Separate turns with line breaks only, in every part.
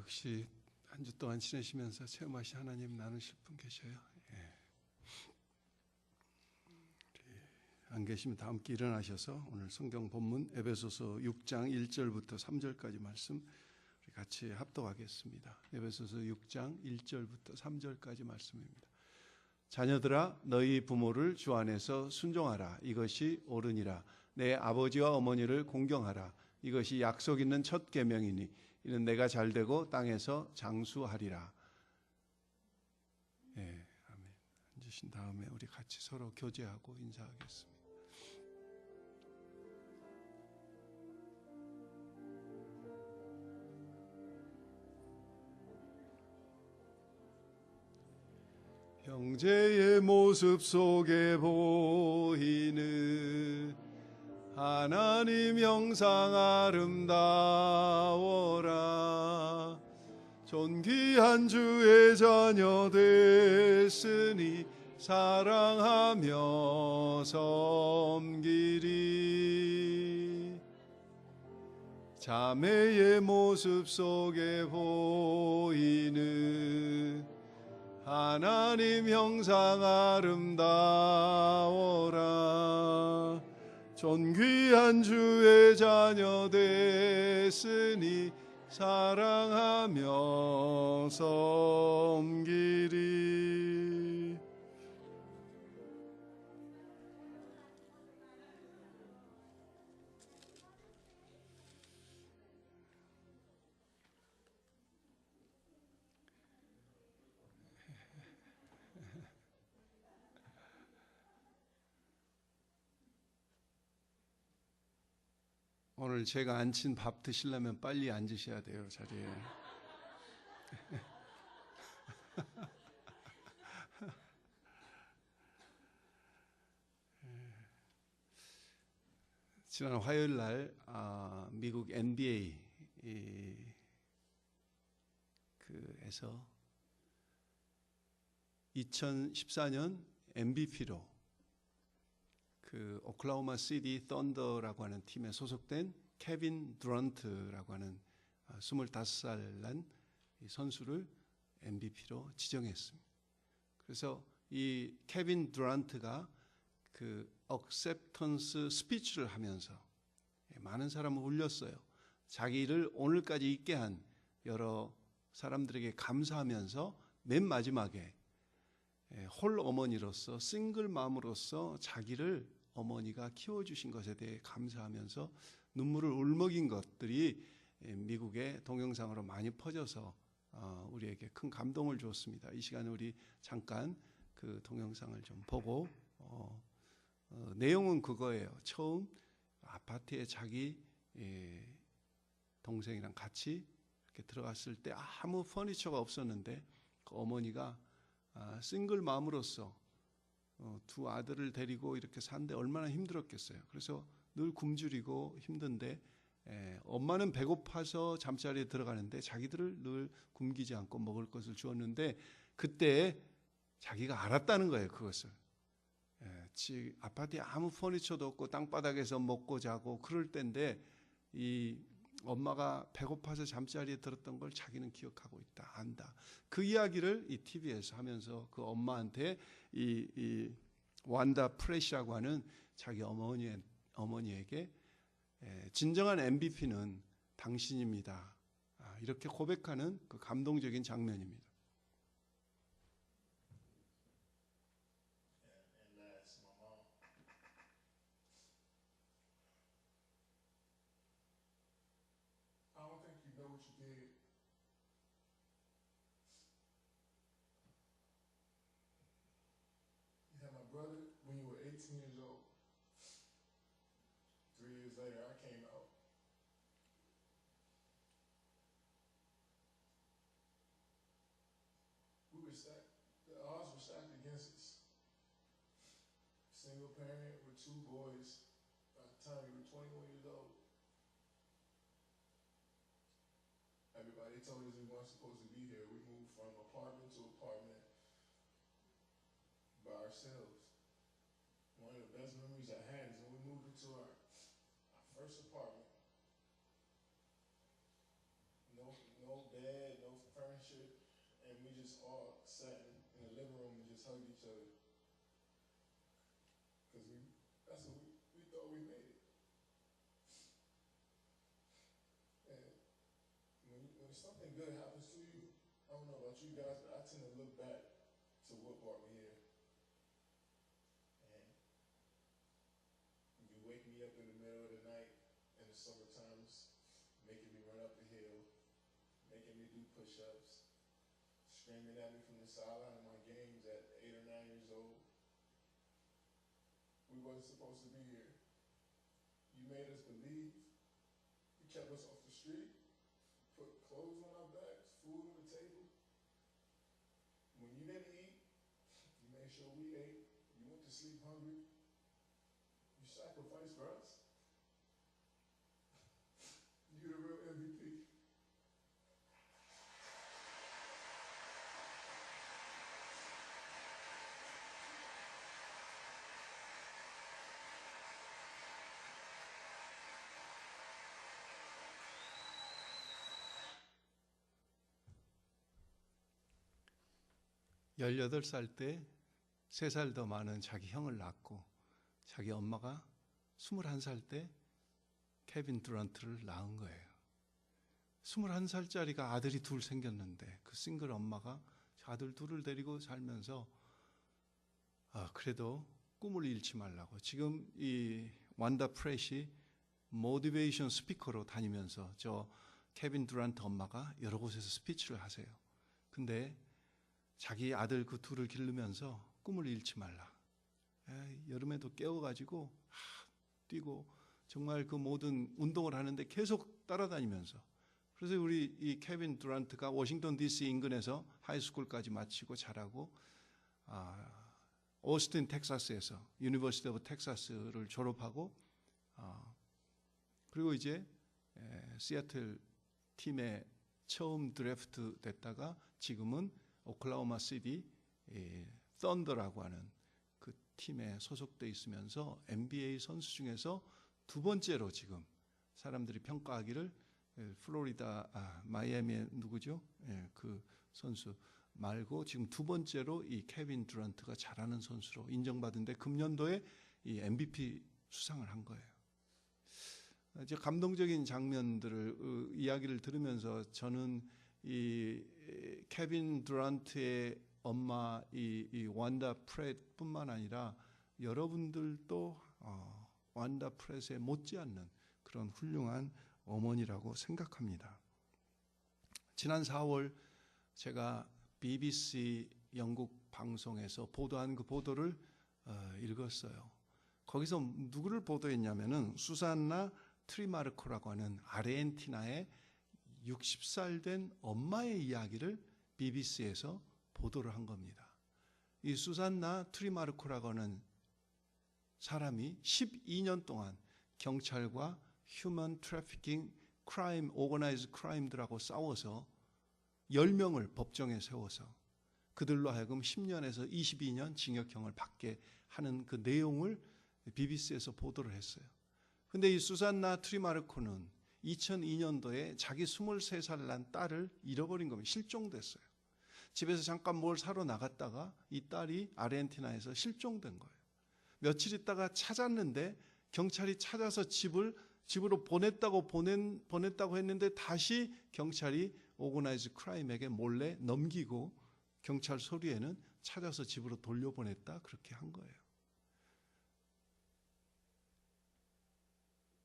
혹시 한 주 동안 지내시면서 체험하신 하나님 나누실 분 계셔요? 예. 안 계시면 다 함께 일어나셔서 오늘 성경 본문 에베소서 6장 1절부터 3절까지 말씀 우리 같이 합독하겠습니다. 에베소서 6장 1절부터 3절까지 말씀입니다. 자녀들아 너희 부모를 주 안에서 순종하라. 이것이 옳으니라. 내 아버지와 어머니를 공경하라. 이것이 약속 있는 첫 계명이니 이는 내가 잘되고 땅에서 장수하리라. 예, 아멘. 앉으신 다음에 우리 같이 서로 교제하고 인사하겠습니다. 형제의 모습 속에 보이는 하나님 형상 아름다워라. 존귀한 주의 자녀 됐으니 사랑하며 섬기리. 자매의 모습 속에 보이는 하나님 형상 아름다워라. 존귀한 주의 자녀 됐으니 사랑하며 섬기리. 오늘 제가 앉힌 밥 드시려면 빨리 앉으셔야 돼요, 자리에. 지난 화요일 날 미국 NBA 그에서 2014년 MVP로 그 오클라호마 시티 썬더라고 하는 팀에 소속된 케빈 듀란트라고 하는 25살 난 선수를 MVP로 지정했습니다. 그래서 이 케빈 듀란트가 그 억셉턴스 스피치를 하면서 많은 사람을 울렸어요. 자기를 오늘까지 있게 한 여러 사람들에게 감사하면서 맨 마지막에 홀 어머니로서 싱글 맘으로서 자기를 어머니가 키워주신 것에 대해 감사하면서 눈물을 울먹인 것들이 미국의 동영상으로 많이 퍼져서 우리에게 큰 감동을 주었습니다. 이 시간에 우리 잠깐 그 동영상을 좀 보고 내용은 그거예요. 처음 아파트에 자기 동생이랑 같이 이렇게 들어갔을 때 아무 퍼니처가 없었는데 그 어머니가 싱글 맘으로서 두 아들을 데리고 이렇게 사는데 얼마나 힘들었겠어요. 그래서 늘 굶주리고 힘든데 엄마는 배고파서 잠자리에 들어가는데 자기들을 늘 굶기지 않고 먹을 것을 주었는데 그때 자기가 알았다는 거예요. 그것을. 아파트에 아무 퍼니처도 없고 땅바닥에서 먹고 자고 그럴 때인데 이 엄마가 배고파서 잠자리에 들었던 걸 자기는 기억하고 있다, 안다. 그 이야기를 이 TV에서 하면서 그 엄마한테 이 완다 프레시라고 하는 자기 어머니에게 진정한 MVP는 당신입니다. 이렇게 고백하는 그 감동적인 장면입니다.
Brother, when you were 18 years old, 3 years later, I came out. We were stacked, the odds were stacked against us. Single parent with 2 boys by the time you were 21 years old. Everybody told us we weren't supposed to be here. We moved from apartment to apartment by ourselves. One of the best memories I had is when we moved into our first apartment. No bed, just all sat in the living room and just hugged each other. Because that's what we thought we made it. And when something good happens to you, I don't know about you guys, but I tend to look back to what brought me here. And you wake me up in the middle of the night in the summer times, making me run up the hill, making me do push-ups, screaming at me from the sideline of my games at 8 or 9 years old. We wasn't supposed to be here. You made us believe. You kept us off the street, put clothes on our backs, food on the table. When you didn't eat, you made sure we ate. You went to sleep hungry. You sacrificed for us. You're the real MVP.
열여덟 살 때 3살 더 많은 자기 형을 낳고 자기 엄마가 21살 때 케빈 듀란트를 낳은 거예요. 21살짜리가 아들이 둘 생겼는데 그 싱글 엄마가 아들 둘을 데리고 살면서 그래도 꿈을 잃지 말라고 지금 이 완다 프렛이 모티베이션 스피커로 다니면서 저 케빈 듀란트 엄마가 여러 곳에서 스피치를 하세요. 근데 자기 아들 그 둘을 기르면서 꿈을 잃지 말라. 여름에도 깨워가지고 뛰고 정말 그 모든 운동을 하는데 계속 따라다니면서 그래서 우리 이 케빈 듀란트가 워싱턴 DC 인근에서 하이스쿨까지 마치고 자라고 오스틴 텍사스에서 유니버시티 오브 텍사스를 졸업하고 그리고 이제 시애틀 팀에 처음 드래프트 됐다가 지금은 오클라호마 시티 썬더라고 하는 그 팀에 소속돼 있으면서 NBA 선수 중에서 두 번째로 지금 사람들이 평가하기를 플로리다 마이애미의 누구죠? 그 선수 말고 지금 두 번째로 이 케빈 듀란트가 잘하는 선수로 인정받은데 금년도에 이 MVP 수상을 한 거예요. 이제 감동적인 장면들을 이야기를 들으면서 저는 이 케빈 듀란트의 엄마 이 완다 프렛뿐만 아니라 여러분들도 완다 프렛에 못지않는 그런 훌륭한 어머니라고 생각합니다. 지난 4월 제가 BBC 영국 방송에서 보도한 그 보도를 읽었어요. 거기서 누구를 보도했냐면은 수산나 트리마르코라고 하는 아르헨티나의 60살 된 엄마의 이야기를 BBC에서 보도를 한 겁니다. 이 수산나 트리마르코라고 하는 사람이 12년 동안 경찰과 휴먼 트래피킹 크라임, 오거나이즈 크라임들하고 싸워서 10명을 법정에 세워서 그들로 하여금 10년에서 22년 징역형을 받게 하는 그 내용을 BBC에서 보도를 했어요. 근데 이 수산나 트리마르코는 2002년도에 자기 23살 난 딸을 잃어버린 겁니다. 실종됐어요. 집에서 잠깐 뭘 사러 나갔다가 이 딸이 아르헨티나에서 실종된 거예요. 며칠 있다가 찾았는데 경찰이 찾아서 집으로 보냈다고 했는데 다시 경찰이 오거나이즈 크라임에게 몰래 넘기고 경찰 서류에는 찾아서 집으로 돌려보냈다 그렇게 한 거예요.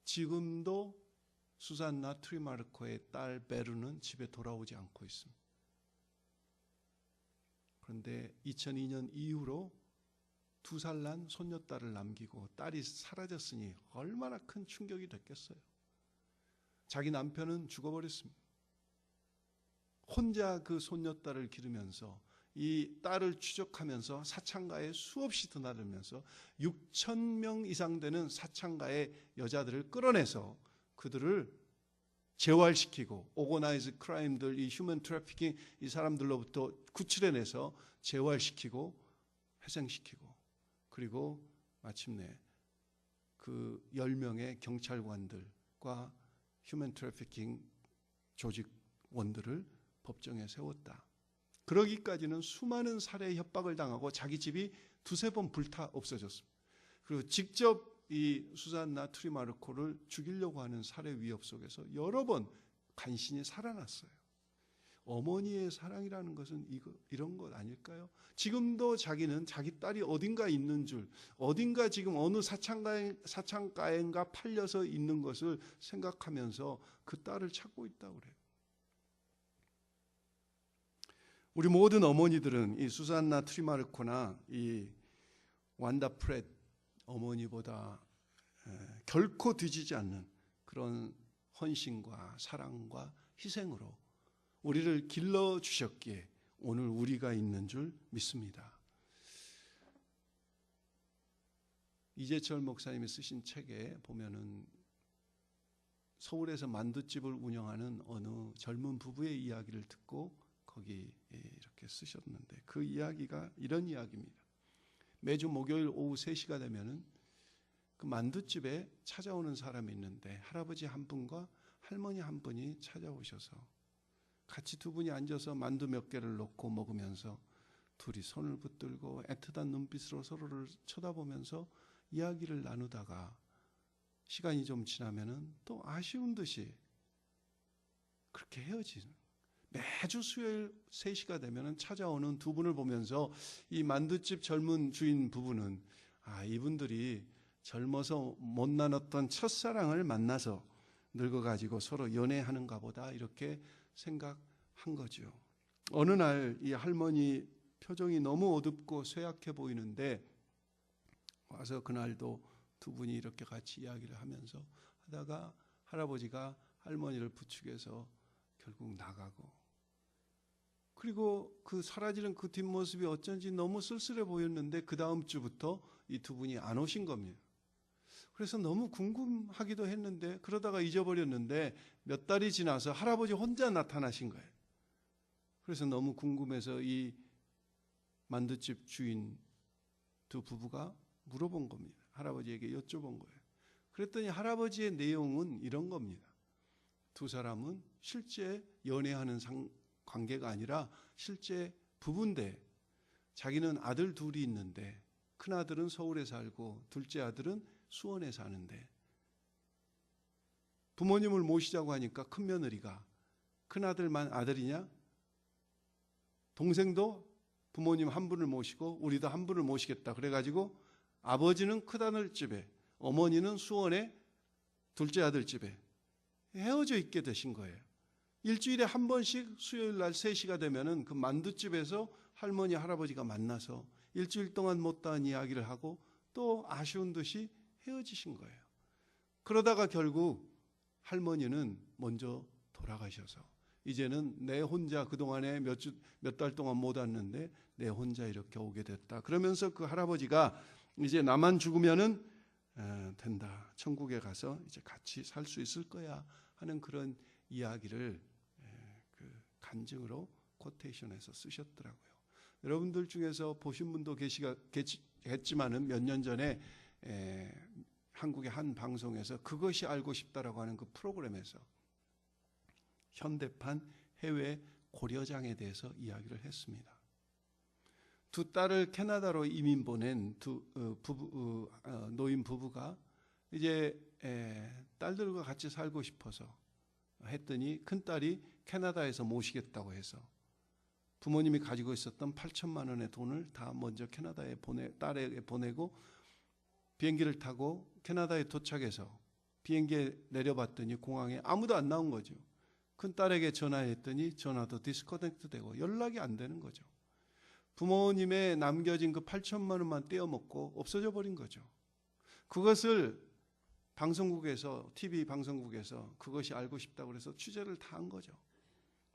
지금도 수산나 트리마르코의 딸 베르는 집에 돌아오지 않고 있습니다. 그런데 2002년 이후로 2살 난 손녀딸을 남기고 딸이 사라졌으니 얼마나 큰 충격이 됐겠어요. 자기 남편은 죽어버렸습니다. 혼자 그 손녀딸을 기르면서 이 딸을 추적하면서 사창가에 수없이 드나들면서 6,000명 이상 되는 사창가의 여자들을 끌어내서 그들을 재활시키고 오거나이즈 크라임들, 이 휴먼 트래피킹 이 사람들로부터 구출해내서 재활시키고 회생시키고 그리고 마침내 그 10명의 경찰관들과 휴먼 트래피킹 조직원들을 법정에 세웠다. 그러기까지는 수많은 살해 협박을 당하고 자기 집이 두세 번 불타 없어졌습니다. 그리고 직접 이 수산나 트리마르코를 죽이려고 하는 살해 위협 속에서 여러 번 간신히 살아났어요. 어머니의 사랑이라는 것은 이런 것 아닐까요? 지금도 자기는 자기 딸이 어딘가 있는 줄, 어딘가 지금 어느 사창가인가 팔려서 있는 것을 생각하면서 그 딸을 찾고 있다고 그래요. 우리 모든 어머니들은 이 수산나 트리마르코나 이 완다 프렛 어머니보다 결코 뒤지지 않는 그런 헌신과 사랑과 희생으로 우리를 길러주셨기에 오늘 우리가 있는 줄 믿습니다. 이재철 목사님이 쓰신 책에 보면은 서울에서 만두집을 운영하는 어느 젊은 부부의 이야기를 듣고 거기 이렇게 쓰셨는데 그 이야기가 이런 이야기입니다. 매주 목요일 오후 3시가 되면은 그 만두집에 찾아오는 사람이 있는데 할아버지 한 분과 할머니 한 분이 찾아오셔서 같이 두 분이 앉아서 만두 몇 개를 놓고 먹으면서 둘이 손을 붙들고 애틋한 눈빛으로 서로를 쳐다보면서 이야기를 나누다가 시간이 좀 지나면은 또 아쉬운 듯이 그렇게 헤어지는, 매주 수요일 3시가 되면은 찾아오는 두 분을 보면서 이 만두집 젊은 주인 부부는 이분들이 젊어서 못 나눴던 첫사랑을 만나서 늙어가지고 서로 연애하는가 보다 이렇게 생각한 거죠. 어느 날 이 할머니 표정이 너무 어둡고 쇠약해 보이는데 와서 그날도 두 분이 이렇게 같이 이야기를 하면서 하다가 할아버지가 할머니를 부축해서 결국 나가고, 그리고 그 사라지는 그 뒷모습이 어쩐지 너무 쓸쓸해 보였는데 그 다음 주부터 이 두 분이 안 오신 겁니다. 그래서 너무 궁금하기도 했는데 그러다가 잊어버렸는데 몇 달이 지나서 할아버지 혼자 나타나신 거예요. 그래서 너무 궁금해서 이 만두집 주인 두 부부가 물어본 겁니다. 할아버지에게 여쭤본 거예요. 그랬더니 할아버지의 내용은 이런 겁니다. 두 사람은 실제 연애하는 관계가 아니라 실제 부부인데 자기는 아들 둘이 있는데 큰아들은 서울에 살고 둘째 아들은 수원에 사는데 부모님을 모시자고 하니까 큰며느리가 큰아들만 아들이냐? 동생도 부모님 한 분을 모시고 우리도 한 분을 모시겠다. 그래가지고 아버지는 큰아들 집에, 어머니는 수원에 둘째 아들 집에 헤어져 있게 되신 거예요. 일주일에 한 번씩 수요일 날 3시가 되면은 그 만두집에서 할머니 할아버지가 만나서 일주일 동안 못다한 이야기를 하고 또 아쉬운 듯이 헤어지신 거예요. 그러다가 결국 할머니는 먼저 돌아가셔서 이제는 내 혼자 그동안에 몇 달 동안 못 왔는데 내 혼자 이렇게 오게 됐다. 그러면서 그 할아버지가 이제 나만 죽으면은 된다. 천국에 가서 이제 같이 살 수 있을 거야 하는 그런 이야기를 그 간증으로 코테이션해서 쓰셨더라고요. 여러분들 중에서 보신 분도 계시겠지만은 몇 년 전에 한국의 한 방송에서 그것이 알고 싶다라고 하는 그 프로그램에서 현대판 해외 고려장에 대해서 이야기를 했습니다. 두 딸을 캐나다로 이민 보낸 노인 부부가 이제 딸들과 같이 살고 싶어서 했더니 큰딸이 캐나다에서 모시겠다고 해서 부모님이 가지고 있었던 8천만 원의 돈을 다 먼저 캐나다에 딸에게 보내고 비행기를 타고 캐나다에 도착해서 비행기에 내려봤더니 공항에 아무도 안 나온 거죠. 큰딸에게 전화했더니 전화도 디스커넥트 되고 연락이 안 되는 거죠. 부모님의 남겨진 그 8천만 원만 떼어먹고 없어져 버린 거죠. 그것을 방송국에서, TV 방송국에서 그것이 알고 싶다고 해서 취재를 다 한 거죠.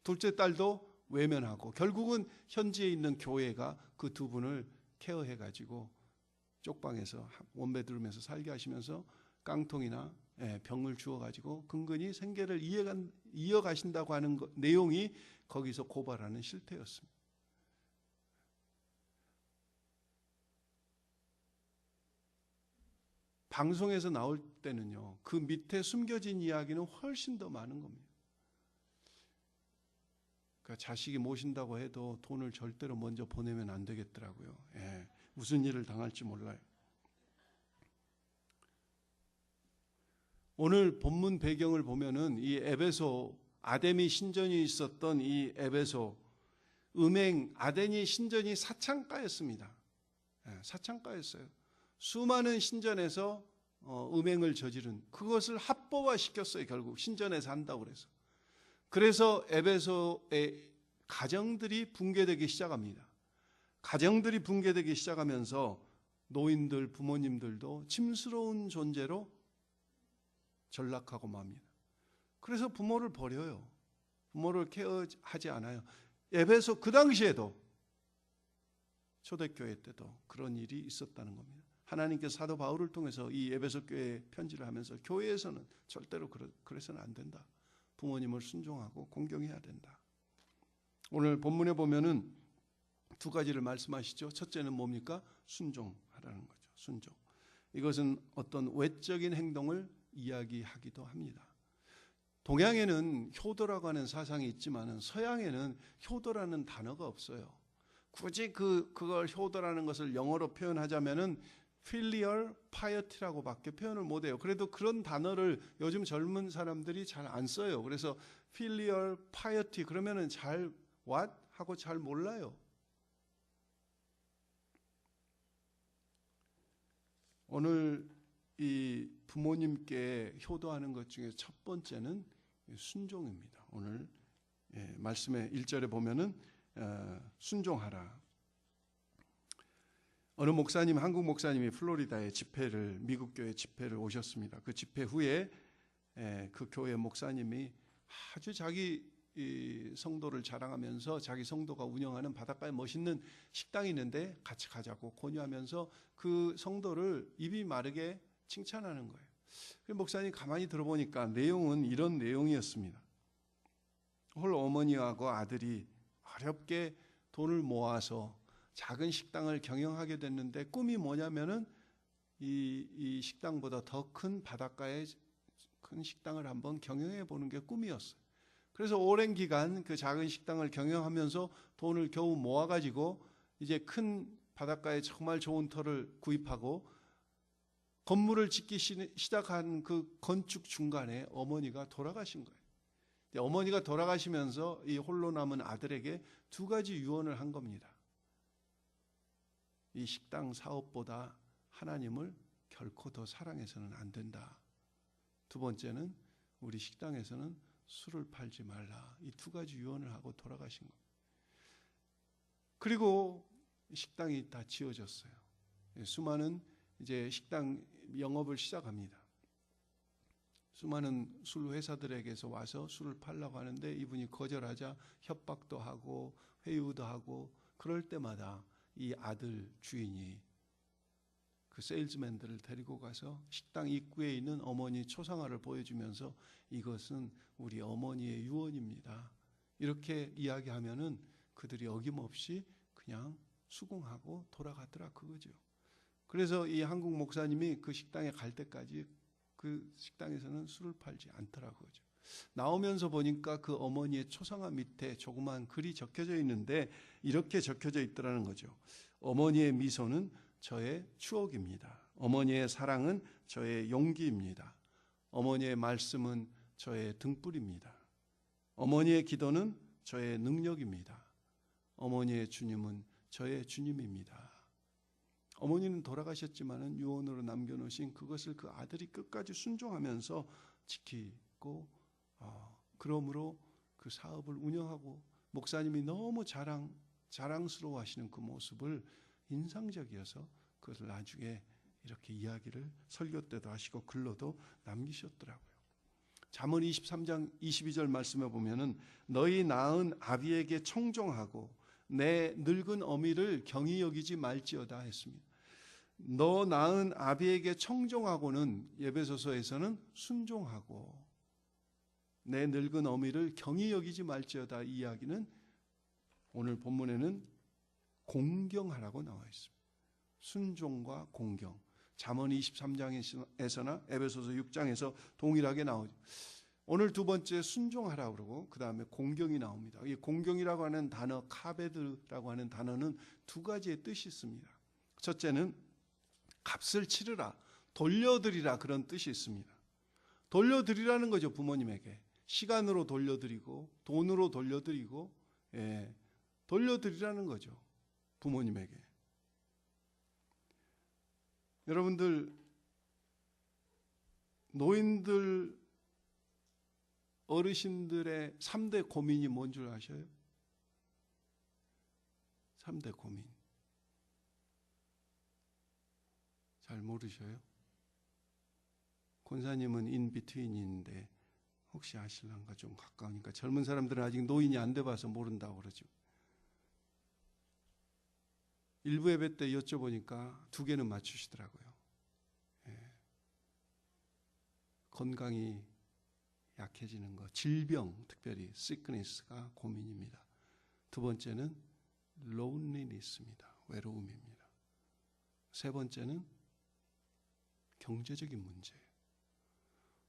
둘째 딸도 외면하고 결국은 현지에 있는 교회가 그 두 분을 케어해가지고 쪽방에서 원베드룸에서 살게 하시면서 깡통이나 병을 주어가지고 근근히 생계를 이어가신다고 하는 내용이 거기서 고발하는 실태였습니다. 방송에서 나올 때는요, 그 밑에 숨겨진 이야기는 훨씬 더 많은 겁니다. 그러니까 자식이 모신다고 해도 돈을 절대로 먼저 보내면 안 되겠더라고요. 예, 무슨 일을 당할지 몰라요. 오늘 본문 배경을 보면은 이 에베소 아데미 신전이 있었던 이 에베소 아데니 신전이 사창가였습니다. 예, 사창가였어요. 수많은 신전에서 음행을 저지른 그것을 합법화시켰어요. 결국 신전에서 한다고 그래서. 그래서 에베소의 가정들이 붕괴되기 시작합니다. 가정들이 붕괴되기 시작하면서 노인들, 부모님들도 침스러운 존재로 전락하고 맙니다. 그래서 부모를 버려요. 부모를 케어하지 않아요. 에베소 그 당시에도 초대교회 때도 그런 일이 있었다는 겁니다. 하나님께서 사도 바울을 통해서 이 에베소 교회에 편지를 하면서 교회에서는 절대로 그래서는 안 된다. 부모님을 순종하고 공경해야 된다. 오늘 본문에 보면은 두 가지를 말씀하시죠. 첫째는 뭡니까? 순종하라는 거죠. 순종. 이것은 어떤 외적인 행동을 이야기하기도 합니다. 동양에는 효도라고 하는 사상이 있지만은 서양에는 효도라는 단어가 없어요. 굳이 그걸 효도라는 것을 영어로 표현하자면은 filial piety라고밖에 표현을 못해요. 그래도 그런 단어를 요즘 젊은 사람들이 잘 안 써요. 그래서 filial piety 그러면은 잘 what 하고 잘 몰라요. 오늘 이 부모님께 효도하는 것 중에 첫 번째는 순종입니다. 오늘 말씀의 1절에 보면은 순종하라. 어느 목사님, 한국 목사님이 플로리다에 집회를, 미국 교회 집회를 오셨습니다. 그 집회 후에 그 교회 목사님이 아주 자기 성도를 자랑하면서 자기 성도가 운영하는 바닷가에 멋있는 식당이 있는데 같이 가자고 권유하면서 그 성도를 입이 마르게 칭찬하는 거예요. 목사님 가만히 들어보니까 내용은 이런 내용이었습니다. 홀 어머니하고 아들이 어렵게 돈을 모아서 작은 식당을 경영하게 됐는데 꿈이 뭐냐면은 이 식당보다 더 큰 바닷가에 큰 식당을 한번 경영해 보는 게 꿈이었어요. 그래서 오랜 기간 그 작은 식당을 경영하면서 돈을 겨우 모아가지고 이제 큰 바닷가에 정말 좋은 터를 구입하고 건물을 짓기 시작한 그 건축 중간에 어머니가 돌아가신 거예요. 어머니가 돌아가시면서 이 홀로 남은 아들에게 두 가지 유언을 한 겁니다. 이 식당 사업보다 하나님을 결코 더 사랑해서는 안 된다. 두 번째는 우리 식당에서는 술을 팔지 말라. 이 두 가지 유언을 하고 돌아가신 겁니다. 그리고 식당이 다 지어졌어요. 수많은 이제 식당 영업을 시작합니다. 수많은 술 회사들에게서 와서 술을 팔라고 하는데 이분이 거절하자 협박도 하고 회유도 하고 그럴 때마다 이 아들 주인이 그 세일즈맨들을 데리고 가서 식당 입구에 있는 어머니 초상화를 보여주면서 이것은 우리 어머니의 유언입니다. 이렇게 이야기하면은 그들이 어김없이 그냥 수긍하고 돌아가더라 그거죠. 그래서 이 한국 목사님이 그 식당에 갈 때까지 그 식당에서는 술을 팔지 않더라고요. 나오면서 보니까 그 어머니의 초상화 밑에 조그만 글이 적혀져 있는데 이렇게 적혀져 있더라는 거죠. 어머니의 미소는 저의 추억입니다. 어머니의 사랑은 저의 용기입니다. 어머니의 말씀은 저의 등불입니다. 어머니의 기도는 저의 능력입니다. 어머니의 주님은 저의 주님입니다. 어머니는 돌아가셨지만은 유언으로 남겨놓으신 그것을 그 아들이 끝까지 순종하면서 지키고 그러므로 그 사업을 운영하고 목사님이 너무 자랑스러워하시는 그 모습을 인상적이어서 그것을 나중에 이렇게 이야기를 설교 때도 하시고 글로도 남기셨더라고요. 잠언 23장 22절 말씀에 보면은 너희 낳은 아비에게 청종하고 내 늙은 어미를 경히 여기지 말지어다 했습니다. 너 낳은 아비에게 청종하고는 에베소서에서는 순종하고 내 늙은 어미를 경히 여기지 말지어다 이 이야기는 오늘 본문에는 공경하라고 나와 있습니다. 순종과 공경. 잠언 23장에서나 에베소서 6장에서 동일하게 나오죠. 오늘 두 번째 순종하라 그러고 그 다음에 공경이 나옵니다. 이 공경이라고 하는 단어, 카베드라고 하는 단어는 두 가지의 뜻이 있습니다. 첫째는 값을 치르라, 돌려드리라 그런 뜻이 있습니다. 돌려드리라는 거죠. 부모님에게 시간으로 돌려드리고 돈으로 돌려드리고 돌려드리라는 거죠. 부모님에게. 여러분들 노인들 어르신들의 3대 고민이 뭔 줄 아셔요? 3대 고민. 잘 모르셔요? 권사님은 인비트윈인데 혹시 아실란가? 좀 가까우니까. 젊은 사람들은 아직 노인이 안 돼봐서 모른다고 그러죠. 일부 예배 때 여쭤보니까 두 개는 맞추시더라고요. 건강이 약해지는 것, 질병, 특별히 sickness가 고민입니다. 두 번째는 loneliness입니다. 외로움입니다. 세 번째는 경제적인 문제예요.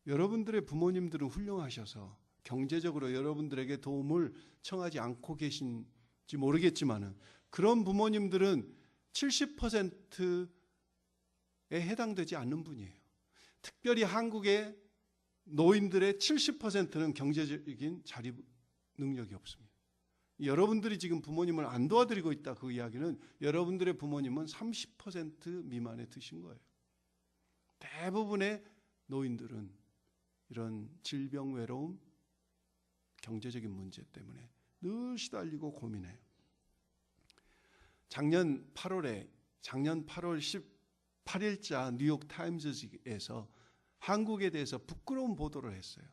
여러분들의 부모님들은 훌륭하셔서 경제적으로 여러분들에게 도움을 청하지 않고 계신지 모르겠지만은 그런 부모님들은 70%에 해당되지 않는 분이에요. 특별히 한국의 노인들의 70%는 경제적인 자립 능력이 없습니다. 여러분들이 지금 부모님을 안 도와드리고 있다, 그 이야기는 여러분들의 부모님은 30% 미만에 드신 거예요. 대부분의 노인들은 이런 질병, 외로움, 경제적인 문제 때문에 늘 시달리고 고민해요. 작년 8월 18일자 뉴욕 타임즈에서 한국에 대해서 부끄러운 보도를 했어요.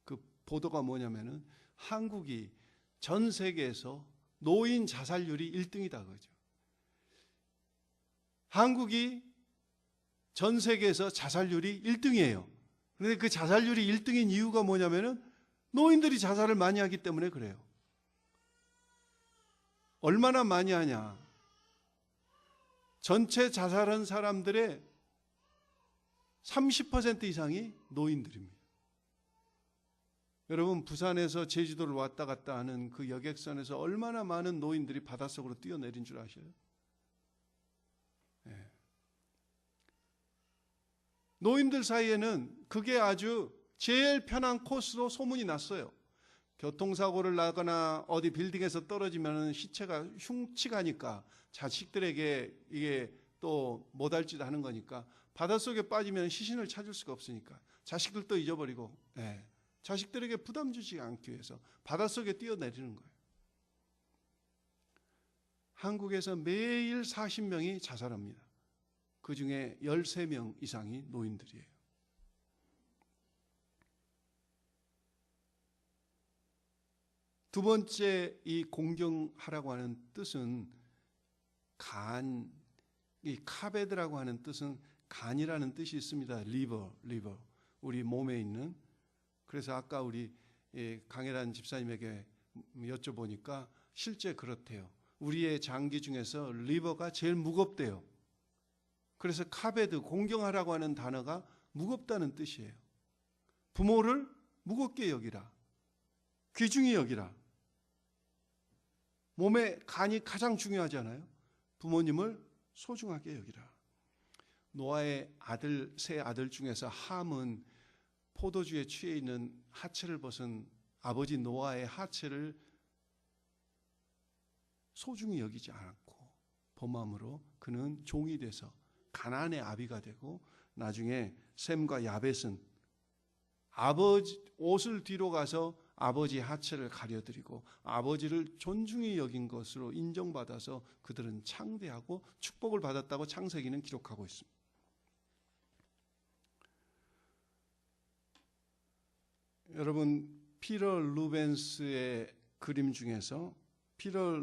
그 보도가 뭐냐면은 한국이 전 세계에서 노인 자살률이 1등이다 그죠. 한국이 전 세계에서 자살률이 1등이에요. 그런데 그 자살률이 1등인 이유가 뭐냐면은 노인들이 자살을 많이 하기 때문에 그래요. 얼마나 많이 하냐? 전체 자살한 사람들의 30% 이상이 노인들입니다. 여러분, 부산에서 제주도를 왔다 갔다 하는 그 여객선에서 얼마나 많은 노인들이 바닷속으로 뛰어내린 줄 아셔요? 네. 노인들 사이에는 그게 아주 제일 편한 코스로 소문이 났어요. 교통사고를 나거나 어디 빌딩에서 떨어지면 시체가 흉측하니까 자식들에게 이게 또 못할지도 하는 거니까 바닷속에 빠지면 시신을 찾을 수가 없으니까 자식들도 잊어버리고 자식들에게 부담 주지 않기 위해서 바닷속에 뛰어내리는 거예요. 한국에서 매일 40명이 자살합니다. 그중에 13명 이상이 노인들이에요. 두 번째 이 공경하라고 하는 뜻은 이 카베드라고 하는 뜻은 간이라는 뜻이 있습니다. 리버. 우리 몸에 있는. 그래서 아까 우리 강혜란 집사님에게 여쭤보니까 실제 그렇대요. 우리의 장기 중에서 리버가 제일 무겁대요. 그래서 카베드, 공경하라고 하는 단어가 무겁다는 뜻이에요. 부모를 무겁게 여기라. 귀중히 여기라. 몸에 간이 가장 중요하잖아요. 부모님을 소중하게 여기라. 노아의 세 아들 중에서 함은 포도주에 취해 있는 하체를 벗은 아버지 노아의 하체를 소중히 여기지 않았고 범함으로 그는 종이 돼서 가나안의 아비가 되고 나중에 셈과 야벳은 아버지 옷을 뒤로 가서 아버지 하체를 가려드리고 아버지를 존중히 여긴 것으로 인정받아서 그들은 창대하고 축복을 받았다고 창세기는 기록하고 있습니다. 여러분, 피터 루벤스의 그림 중에서 피터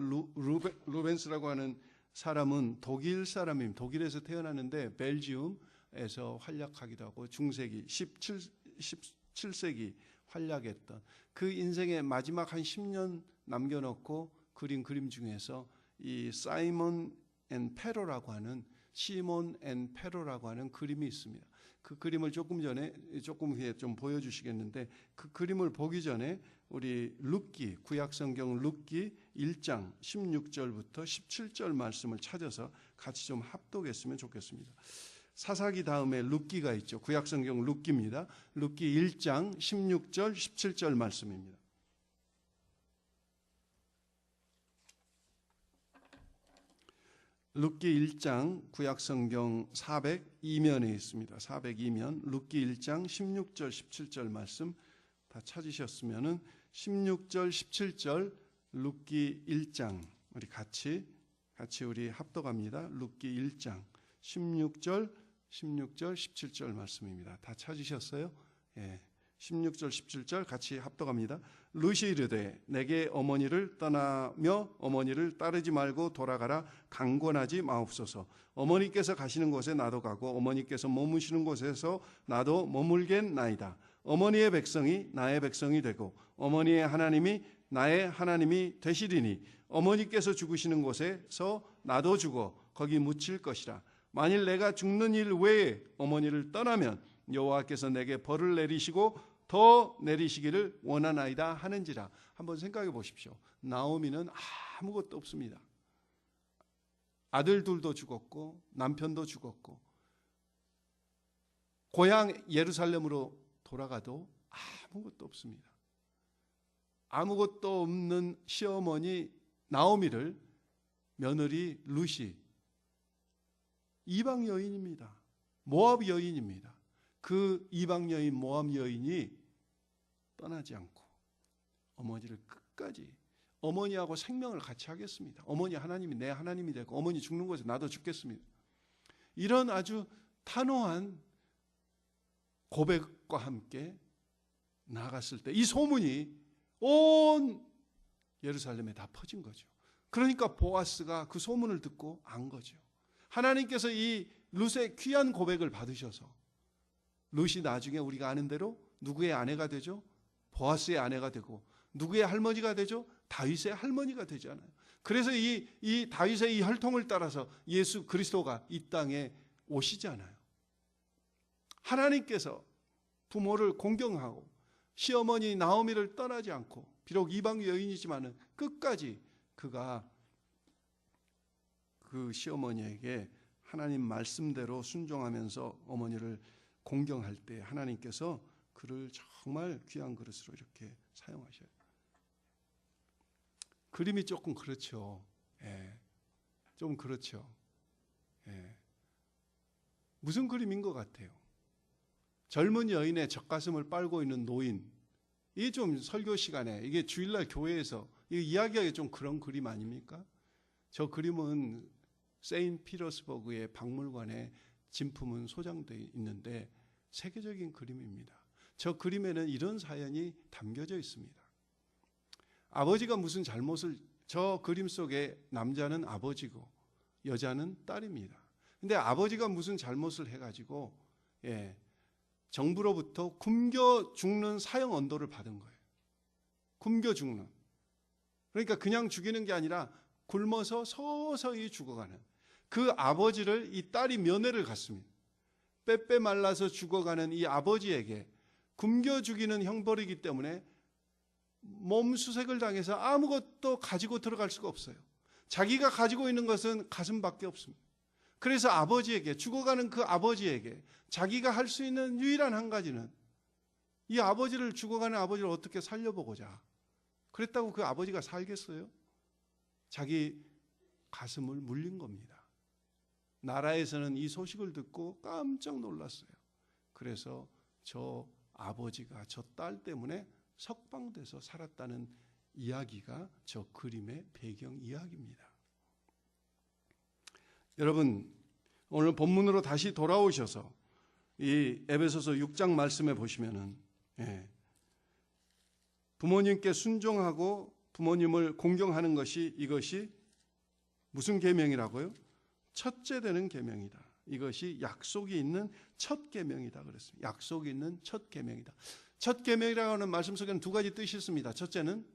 루벤스라고 하는 사람은 독일 사람입니다. 독일에서 태어났는데 벨지움에서 활약하기도 하고 중세기 17세기 활약했던 그 인생의 마지막 한 10년 남겨놓고 그린 그림 중에서 이 사이먼 앤 페로라고 하는 시몬 앤 페로라고 하는 그림이 있습니다. 그 그림을 조금 후에 좀 보여주시겠는데, 그 그림을 보기 전에 우리 룻기, 구약성경 룻기 1장 16절부터 17절 말씀을 찾아서 같이 좀 합독했으면 좋겠습니다. 사사기 다음에 룻기가 있죠. 구약성경 룻기입니다. 룻기 1장 16절 17절 말씀입니다. 룻기 1장 구약성경 402면에 있습니다. 402면 룻기 1장 16절 17절 말씀 다 찾으셨으면은 16절 17절 룻기 1장 우리 같이 우리 합독합니다. 룻기 1장 16절 17절 말씀입니다. 다 찾으셨어요? 예. 16절 17절 같이 합독합니다. 룻이 이르되 내게 어머니를 떠나며 어머니를 따르지 말고 돌아가라. 강권하지 마옵소서. 어머니께서 가시는 곳에 나도 가고 어머니께서 머무시는 곳에서 나도 머물겠나이다. 어머니의 백성이 나의 백성이 되고 어머니의 하나님이 나의 하나님이 되시리니 어머니께서 죽으시는 곳에서 나도 죽어 거기 묻힐 것이라. 만일 내가 죽는 일 외에 어머니를 떠나면 여호와께서 내게 벌을 내리시고 더 내리시기를 원하나이다 하는지라. 한번 생각해 보십시오. 나오미는 아무것도 없습니다. 아들 둘도 죽었고 남편도 죽었고 고향 예루살렘으로 돌아가도 아무것도 없습니다. 아무것도 없는 시어머니 나오미를 며느리 룻이 이방 여인입니다. 모압 여인입니다. 그 이방 여인 모압 여인이 떠나지 않고 어머니를 끝까지 어머니하고 생명을 같이 하겠습니다. 어머니 하나님이 내 하나님이 되고 어머니 죽는 곳에 나도 죽겠습니다. 이런 아주 단호한 고백과 함께 나아갔을 때 이 소문이 온 예루살렘에 다 퍼진 거죠. 그러니까 보아스가 그 소문을 듣고 안 거죠. 하나님께서 이 룻의 귀한 고백을 받으셔서 룻이 나중에 우리가 아는 대로 누구의 아내가 되죠? 보아스의 아내가 되고 누구의 할머니가 되죠? 다윗의 할머니가 되잖아요. 그래서 이 다윗의 이 혈통을 따라서 예수 그리스도가 이 땅에 오시잖아요. 하나님께서 부모를 공경하고 시어머니 나오미를 떠나지 않고 비록 이방 여인이지만은 끝까지 그가 그 시어머니에게 하나님 말씀대로 순종하면서 어머니를 공경할 때 하나님께서 그를 정말 귀한 그릇으로 이렇게 사용하셔요. 그림이 조금 그렇죠. 예. 좀 그렇죠. 예. 무슨 그림인 것 같아요? 젊은 여인의 젖가슴을 빨고 있는 노인. 이게 좀 설교 시간에 이게 주일날 교회에서 이야기하기 좀 그런 그림 아닙니까? 저 그림은 세인트 피터스버그의 박물관에 진품은 소장되어 있는데 세계적인 그림입니다. 저 그림에는 이런 사연이 담겨져 있습니다. 아버지가 무슨 잘못을 저 그림 속에 남자는 아버지고 여자는 딸입니다. 근데 아버지가 무슨 잘못을 해가지고 정부로부터 굶겨 죽는 사형 언도를 받은 거예요. 굶겨 죽는. 그러니까 그냥 죽이는 게 아니라 굶어서 서서히 죽어가는 그 아버지를 이 딸이 면회를 갔습니다. 빼빼 말라서 죽어가는 이 아버지에게 굶겨 죽이는 형벌이기 때문에 몸 수색을 당해서 아무것도 가지고 들어갈 수가 없어요. 자기가 가지고 있는 것은 가슴밖에 없습니다. 그래서 아버지에게 죽어가는 그 아버지에게 자기가 할 수 있는 유일한 한 가지는 이 아버지를 죽어가는 아버지를 어떻게 살려보고자 그랬다고 그 아버지가 살겠어요? 자기 가슴을 물린 겁니다. 나라에서는 이 소식을 듣고 깜짝 놀랐어요. 그래서 저 아버지가 저 딸 때문에 석방돼서 살았다는 이야기가 저 그림의 배경 이야기입니다. 여러분, 오늘 본문으로 다시 돌아오셔서 이 에베소서 6장 말씀에 보시면은 부모님께 순종하고 부모님을 공경하는 것이 이것이 무슨 계명이라고요? 첫째 되는 계명이다. 이것이 약속이 있는 첫 계명이다 그랬습니다. 약속이 있는 첫 계명이다. 첫 계명이라고 하는 말씀 속에는 두 가지 뜻이 있습니다. 첫째는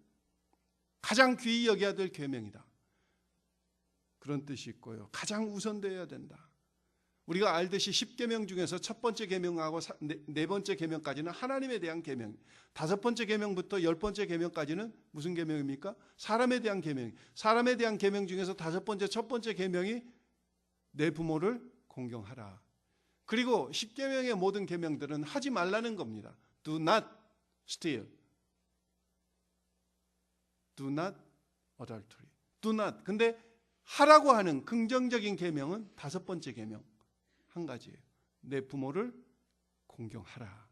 가장 귀히 여겨야 될 계명이다. 그런 뜻이 있고요. 가장 우선되어야 된다. 우리가 알듯이 10계명 중에서 첫 번째 계명하고 네 번째 계명까지는 하나님에 대한 계명, 다섯 번째 계명부터 10번째 계명까지는 무슨 계명입니까? 사람에 대한 계명. 사람에 대한 계명 중에서 다섯 번째, 첫 번째 계명이 내 부모를 공경하라. 그리고 10계명의 모든 계명들은 하지 말라는 겁니다. Do not steal. Do not adultery. Do not. 근데 하라고 하는 긍정적인 계명은 다섯 번째 계명. 한 가지예요. 내 부모를 공경하라.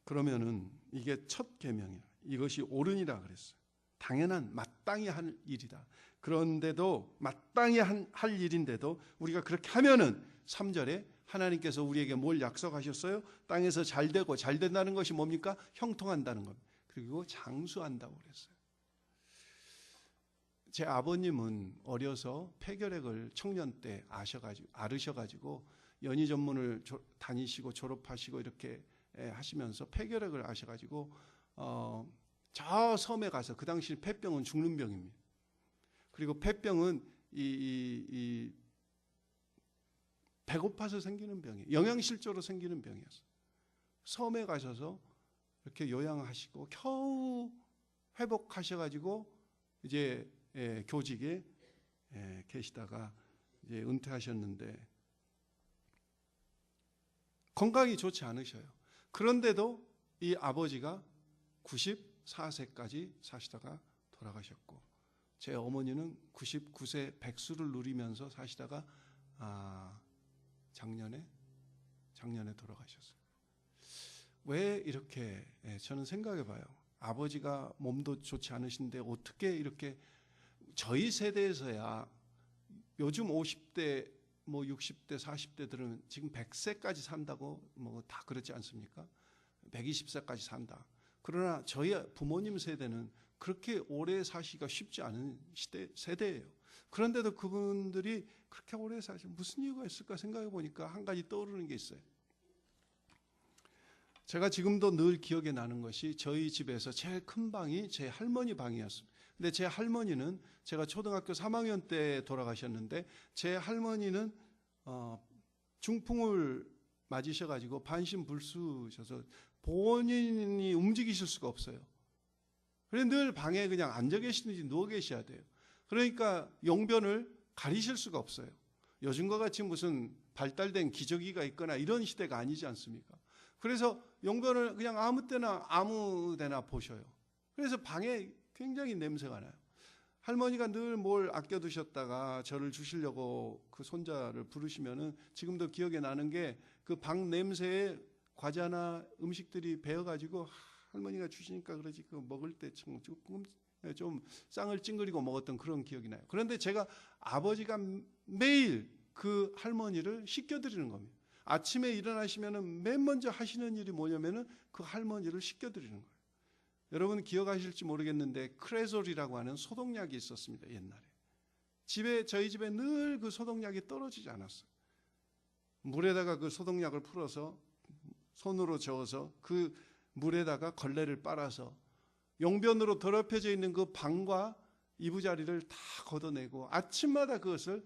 그러면은 이게 첫 계명이야. 이것이 옳으니라 그랬어요. 당연한 마땅히 할 일이다. 그런데도 마땅히 할 일인데도 우리가 그렇게 하면은 3절에 하나님께서 우리에게 뭘 약속하셨어요? 땅에서 잘 되고 잘 된다는 것이 뭡니까? 형통한다는 겁니다. 그리고 장수한다고 그랬어요. 제 아버님은 어려서 폐결핵을 청년 때 앓으셔가지고 연희 전문을 다니시고 졸업하시고 이렇게 하시면서 폐결핵을 앓으셔가지고 저 섬에 가서, 그 당시 폐병은 죽는 병입니다. 그리고 폐병은 배고파서 생기는 병이에요. 영양실조로 생기는 병이었어요. 섬에 가셔서 이렇게 요양하시고 겨우 회복하셔가지고 이제 교직에 계시다가 이제 은퇴하셨는데 건강이 좋지 않으셔요. 그런데도 이 아버지가 94세까지 사시다가 돌아가셨고, 제 어머니는 99세 백수를 누리면서 사시다가 작년에 돌아가셨어요. 왜 이렇게, 저는 생각해 봐요. 아버지가 몸도 좋지 않으신데 어떻게 이렇게, 저희 세대에서야 요즘 50대, 60대, 40대들은 지금 100세까지 산다고 다 그렇지 않습니까? 120세까지 산다. 그러나 저희 부모님 세대는 그렇게 오래 사시기가 쉽지 않은 세대예요. 그런데도 그분들이 그렇게 오래 사시, 무슨 이유가 있을까 생각해 보니까 한 가지 떠오르는 게 있어요. 제가 지금도 늘 기억에 나는 것이 저희 집에서 제일 큰 방이 제 할머니 방이었습니다. 근데 제 할머니는, 제가 초등학교 3학년 때 돌아가셨는데, 제 할머니는 중풍을 맞으셔가지고 반신불수셔서 본인이 움직이실 수가 없어요. 그래서 늘 방에 그냥 앉아 계시든지 누워 계셔야 돼요. 그러니까 용변을 가리실 수가 없어요. 요즘과 같이 무슨 발달된 기저귀가 있거나 이런 시대가 아니지 않습니까? 그래서 용변을 그냥 아무 데나 보셔요. 그래서 방에 굉장히 냄새가 나요. 할머니가 늘 뭘 아껴두셨다가 저를 주시려고 그 손자를 부르시면은 지금도 기억에 나는 게, 그 방 냄새에 과자나 음식들이 배어가지고 할머니가 주시니까 그러지, 그 먹을 때 조금 좀 쌍을 찡그리고 먹었던 그런 기억이 나요. 그런데 제가 아버지가 매일 그 할머니를 씻겨드리는 겁니다. 아침에 일어나시면은 맨 먼저 하시는 일이 뭐냐면은 그 할머니를 씻겨드리는 거예요. 여러분 기억하실지 모르겠는데 크레솔이라고 하는 소독약이 있었습니다. 옛날에 저희 집에 늘 그 소독약이 떨어지지 않았어요. 물에다가 그 소독약을 풀어서 손으로 저어서 그 물에다가 걸레를 빨아서 용변으로 더럽혀져 있는 그 방과 이부자리를 다 걷어내고, 아침마다 그것을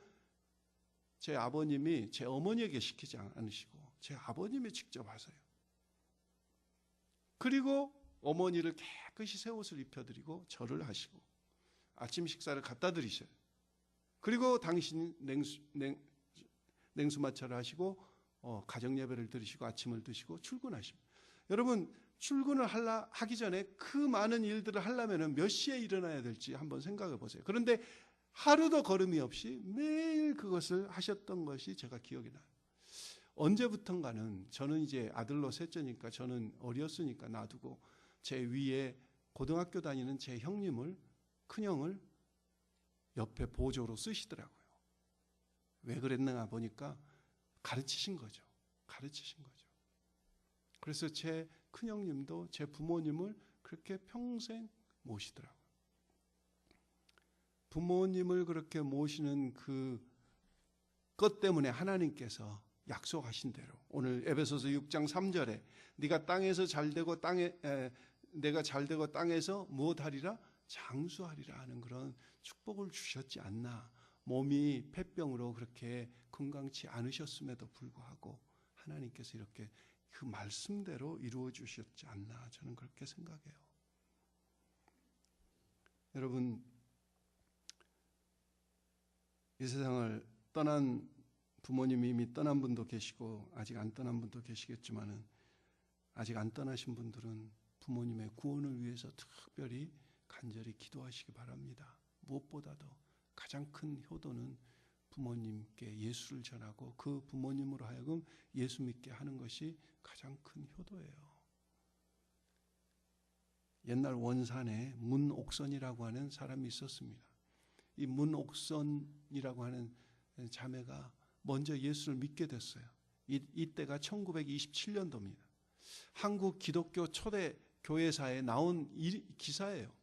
제 아버님이 제 어머니에게 시키지 않으시고 제 아버님이 직접 하세요. 그리고 어머니를 깨끗이 새 옷을 입혀드리고 절을 하시고 아침 식사를 갖다 드리셔요. 그리고 당신 냉수마차를 하시고 가정 예배를 드리시고 아침을 드시고 출근하십니다. 여러분 출근을 하기 전에 그 많은 일들을 하려면 몇 시에 일어나야 될지 한번 생각해 보세요. 그런데 하루도 걸음이 없이 매일 그것을 하셨던 것이 제가 기억이 나요. 언제부턴가는 저는 이제 아들로 셋째니까 저는 어렸으니까 놔두고 제 위에 고등학교 다니는 제 큰형을 옆에 보조로 쓰시더라고요. 왜 그랬나 보니까 가르치신 거죠. 그래서 제 큰형님도 제 부모님을 그렇게 평생 모시더라고요. 부모님을 그렇게 모시는 그것 때문에 하나님께서 약속하신 대로 오늘 에베소서 6장 3절에 네가 땅에서 잘되고 내가 잘되고 땅에서 무엇하리라? 장수하리라 하는 그런 축복을 주셨지 않나. 몸이 폐병으로 그렇게 건강치 않으셨음에도 불구하고 하나님께서 이렇게 그 말씀대로 이루어 주셨지 않나, 저는 그렇게 생각해요. 여러분, 이 세상을 떠난 부모님이 이미 떠난 분도 계시고 아직 안 떠난 분도 계시겠지만은, 아직 안 떠나신 분들은 부모님의 구원을 위해서 특별히 간절히 기도하시기 바랍니다. 무엇보다도 가장 큰 효도는 부모님께 예수를 전하고 그 부모님으로 하여금 예수 믿게 하는 것이 가장 큰 효도예요. 옛날 원산에 문옥선이라고 하는 사람이 있었습니다. 이 문옥선이라고 하는 자매가 먼저 예수를 믿게 됐어요. 이때가 1927년도입니다. 한국 기독교 초대 교회사에 나온 기사예요.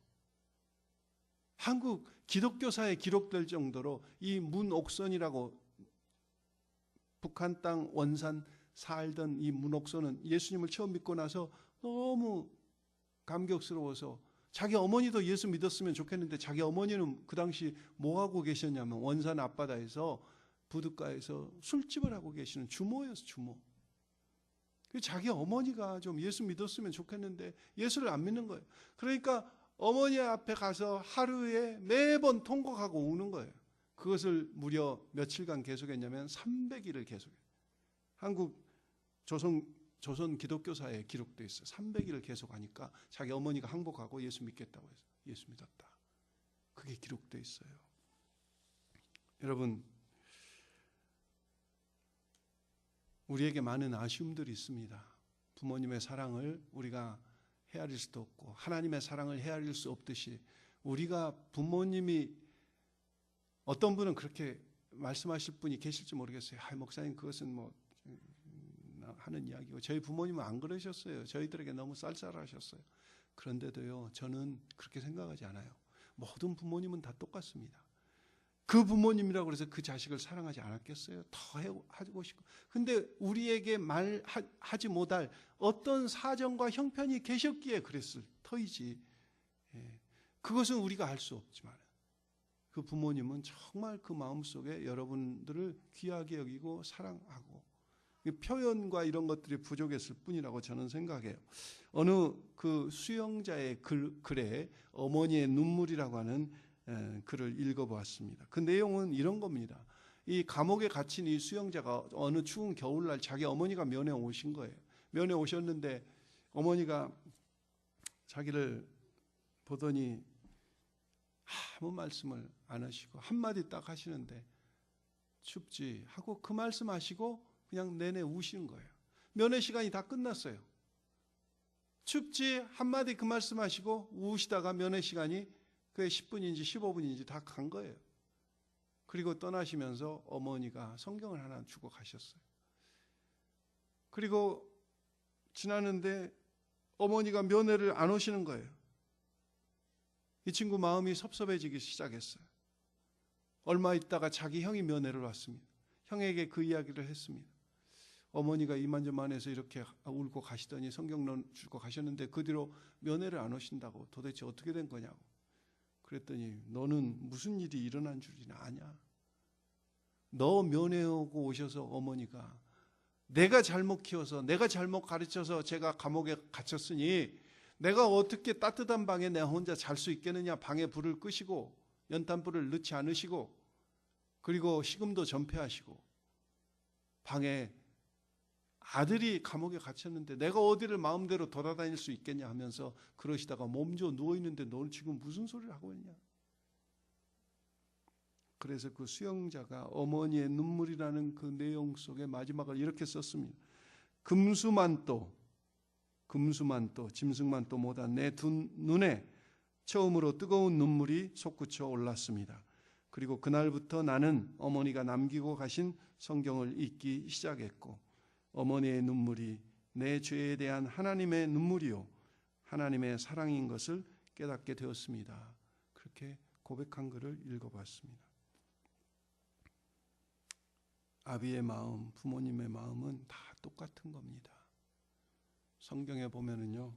한국 기독교사에 기록될 정도로 이 문옥선이라고, 북한 땅 원산 살던 이 문옥선은 예수님을 처음 믿고 나서 너무 감격스러워서 자기 어머니도 예수 믿었으면 좋겠는데, 자기 어머니는 그 당시 뭐 하고 계셨냐면 원산 앞바다에서 부둣가에서 술집을 하고 계시는 주모였어, 주모. 자기 어머니가 좀 예수 믿었으면 좋겠는데 예수를 안 믿는 거예요. 그러니까 어머니 앞에 가서 하루에 매번 통곡하고 우는 거예요. 그것을 무려 며칠간 계속했냐면 300일을 계속해요. 한국 조선 기독교사에 기록되어 있어요. 300일을 계속하니까 자기 어머니가 항복하고 예수 믿겠다고 해서 예수 믿었다. 그게 기록되어 있어요. 여러분, 우리에게 많은 아쉬움들이 있습니다. 부모님의 사랑을 우리가 헤아릴 수도 없고 하나님의 사랑을 헤아릴 수 없듯이, 우리가 부모님이, 어떤 분은 그렇게 말씀하실 분이 계실지 모르겠어요. 목사님, 그것은 뭐 하는 이야기고, 저희 부모님은 안 그러셨어요. 저희들에게 너무 쌀쌀하셨어요. 그런데도요, 저는 그렇게 생각하지 않아요. 모든 부모님은 다 똑같습니다. 그 부모님이라고 해서 그 자식을 사랑하지 않았겠어요? 더 하고 싶고. 근데 우리에게 말하지 못할 어떤 사정과 형편이 계셨기에 그랬을 터이지, 그것은 우리가 알 수 없지만 그 부모님은 정말 그 마음속에 여러분들을 귀하게 여기고 사랑하고, 표현과 이런 것들이 부족했을 뿐이라고 저는 생각해요. 어느 그 수영자의 글에 어머니의 눈물이라고 하는 글을 읽어보았습니다. 그 내용은 이런 겁니다. 이 감옥에 갇힌 이 수영자가 어느 추운 겨울날 자기 어머니가 면회 오신 거예요. 면회 오셨는데 어머니가 자기를 보더니 아무 말씀을 안 하시고 한마디 딱 하시는데, 춥지 하고 그 말씀하시고 그냥 내내 우시는 거예요. 면회 시간이 다 끝났어요. 춥지 한마디 그 말씀하시고 우시다가 면회 시간이 그게 10분인지 15분인지 다 간 거예요. 그리고 떠나시면서 어머니가 성경을 하나 주고 가셨어요. 그리고 지나는데 어머니가 면회를 안 오시는 거예요. 이 친구 마음이 섭섭해지기 시작했어요. 얼마 있다가 자기 형이 면회를 왔습니다. 형에게 그 이야기를 했습니다. 어머니가 이만저만해서 이렇게 울고 가시더니 성경론 주고 가셨는데 그 뒤로 면회를 안 오신다고, 도대체 어떻게 된 거냐고. 그랬더니 너는 무슨 일이 일어난 줄이나 아냐? 너 면회하고 오셔서 어머니가 내가 잘못 키워서, 내가 잘못 가르쳐서 제가 감옥에 갇혔으니 내가 어떻게 따뜻한 방에 내가 혼자 잘 수 있겠느냐. 방에 불을 끄시고 연탄불을 넣지 않으시고, 그리고 식음도 전폐하시고, 방에 아들이 감옥에 갇혔는데 내가 어디를 마음대로 돌아다닐 수 있겠냐 하면서 그러시다가 몸져 누워있는데 너는 지금 무슨 소리를 하고 있냐. 그래서 그 수영자가 어머니의 눈물이라는 그 내용 속에 마지막을 이렇게 썼습니다. 금수만또 짐승만또 못하 내 두 눈에 처음으로 뜨거운 눈물이 솟구쳐 올랐습니다. 그리고 그날부터 나는 어머니가 남기고 가신 성경을 읽기 시작했고, 어머니의 눈물이 내 죄에 대한 하나님의 눈물이요 하나님의 사랑인 것을 깨닫게 되었습니다. 그렇게 고백한 글을 읽어봤습니다. 아비의 마음, 부모님의 마음은 다 똑같은 겁니다. 성경에 보면은요,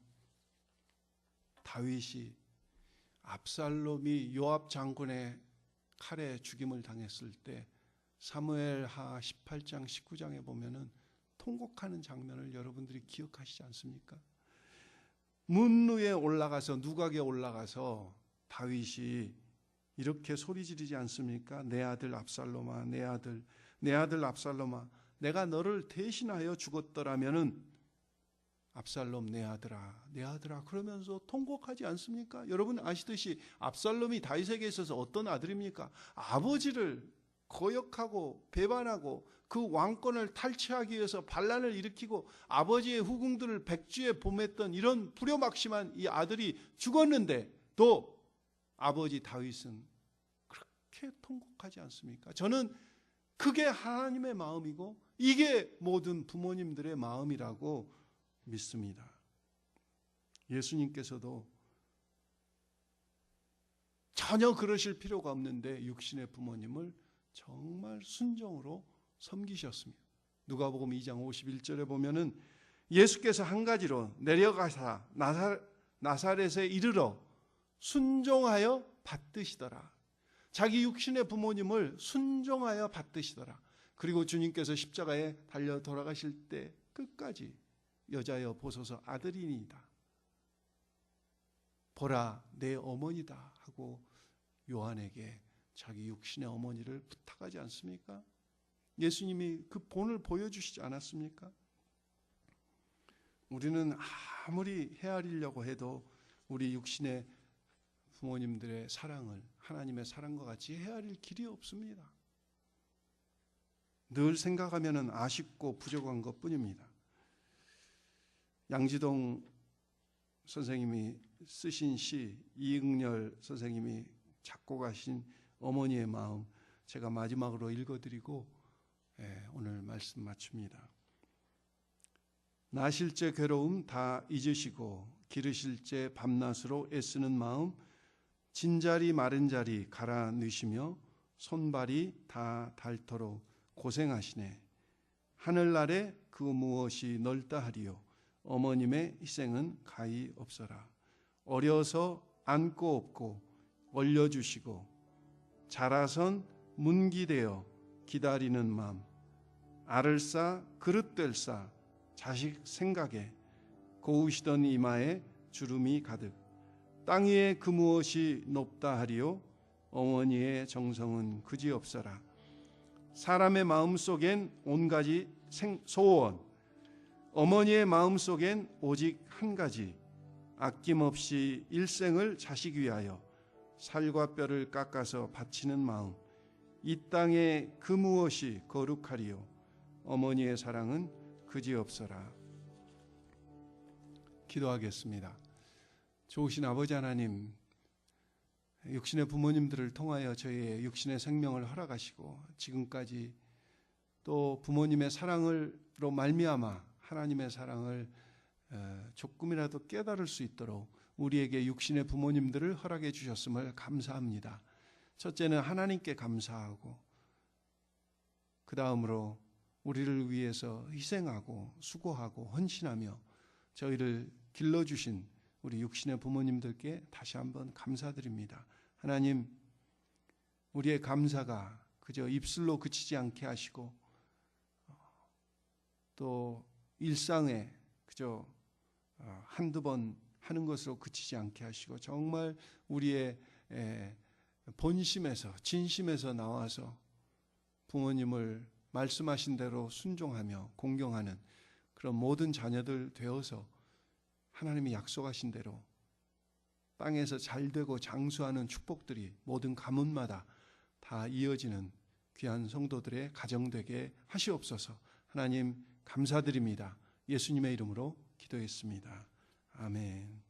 다윗이 압살롬이 요압 장군의 칼에 죽임을 당했을 때 사무엘하 18장 19장에 보면은 통곡하는 장면을 여러분들이 기억하시지 않습니까? 문 위에 올라가서 누각에 올라가서 다윗이 이렇게 소리 지르지 않습니까? 내 아들 압살롬아, 내 아들 압살롬아, 내가 너를 대신하여 죽었더라면은 압살롬 내 아들아 그러면서 통곡하지 않습니까? 여러분 아시듯이 압살롬이 다윗에게 있어서 어떤 아들입니까? 아버지를 거역하고 배반하고 그 왕권을 탈취하기 위해서 반란을 일으키고 아버지의 후궁들을 백주에 범했던 이런 불효막심한 이 아들이 죽었는데 또 아버지 다윗은 그렇게 통곡하지 않습니까? 저는 그게 하나님의 마음이고 이게 모든 부모님들의 마음이라고 믿습니다. 예수님께서도 전혀 그러실 필요가 없는데 육신의 부모님을 정말 순종으로 섬기셨습니다. 누가복음 2장 51절에 보면은 예수께서 한 가지로 내려가사 나사렛에 이르러 순종하여 받드시더라. 자기 육신의 부모님을 순종하여 받드시더라. 그리고 주님께서 십자가에 달려 돌아가실 때 끝까지 여자여 보소서 아들이니이다. 보라 내 어머니다 하고 요한에게 자기 육신의 어머니를 부탁하지 않습니까? 예수님이 그 본을 보여주시지 않았습니까? 우리는 아무리 헤아리려고 해도 우리 육신의 부모님들의 사랑을 하나님의 사랑과 같이 헤아릴 길이 없습니다. 늘 생각하면 아쉽고 부족한 것뿐입니다. 양지동 선생님이 쓰신 시, 이응렬 선생님이 작곡하신 어머니의 마음, 제가 마지막으로 읽어드리고 오늘 말씀 마칩니다. 나실 제 괴로움 다 잊으시고 기르실 제 밤낮으로 애쓰는 마음, 진자리 마른 자리 갈아 넣으시며 손발이 다 닳도록 고생하시네. 하늘 아래 그 무엇이 넓다 하리요. 어머님의 희생은 가히 없어라. 어려서 안고 업고 얼려주시고 자라선 문기되어 기다리는 마음, 알을 싸 그릇 될 싸 자식 생각에 고우시던 이마에 주름이 가득 땅 위에 그 무엇이 높다 하리요. 어머니의 정성은 그지없어라. 사람의 마음속엔 온가지 소원, 어머니의 마음속엔 오직 한 가지, 아낌없이 일생을 자식 위하여 살과 뼈를 깎아서 바치는 마음, 이 땅에 그 무엇이 거룩하리요. 어머니의 사랑은 그지없어라. 기도하겠습니다. 좋으신 아버지 하나님, 육신의 부모님들을 통하여 저희의 육신의 생명을 허락하시고 지금까지 또 부모님의 사랑으로 말미암아 하나님의 사랑을 조금이라도 깨달을 수 있도록 우리에게 육신의 부모님들을 허락해 주셨음을 감사합니다. 첫째는 하나님께 감사하고 그 다음으로 우리를 위해서 희생하고 수고하고 헌신하며 저희를 길러주신 우리 육신의 부모님들께 다시 한번 감사드립니다. 하나님, 우리의 감사가 그저 입술로 그치지 않게 하시고 또 일상에 그저 한두 번 하는 것으로 그치지 않게 하시고 정말 우리의 본심에서 진심에서 나와서 부모님을 말씀하신 대로 순종하며 공경하는 그런 모든 자녀들 되어서 하나님이 약속하신 대로 땅에서 잘되고 장수하는 축복들이 모든 가문마다 다 이어지는 귀한 성도들의 가정 되게 하시옵소서. 하나님 감사드립니다. 예수님의 이름으로 기도했습니다. 아멘.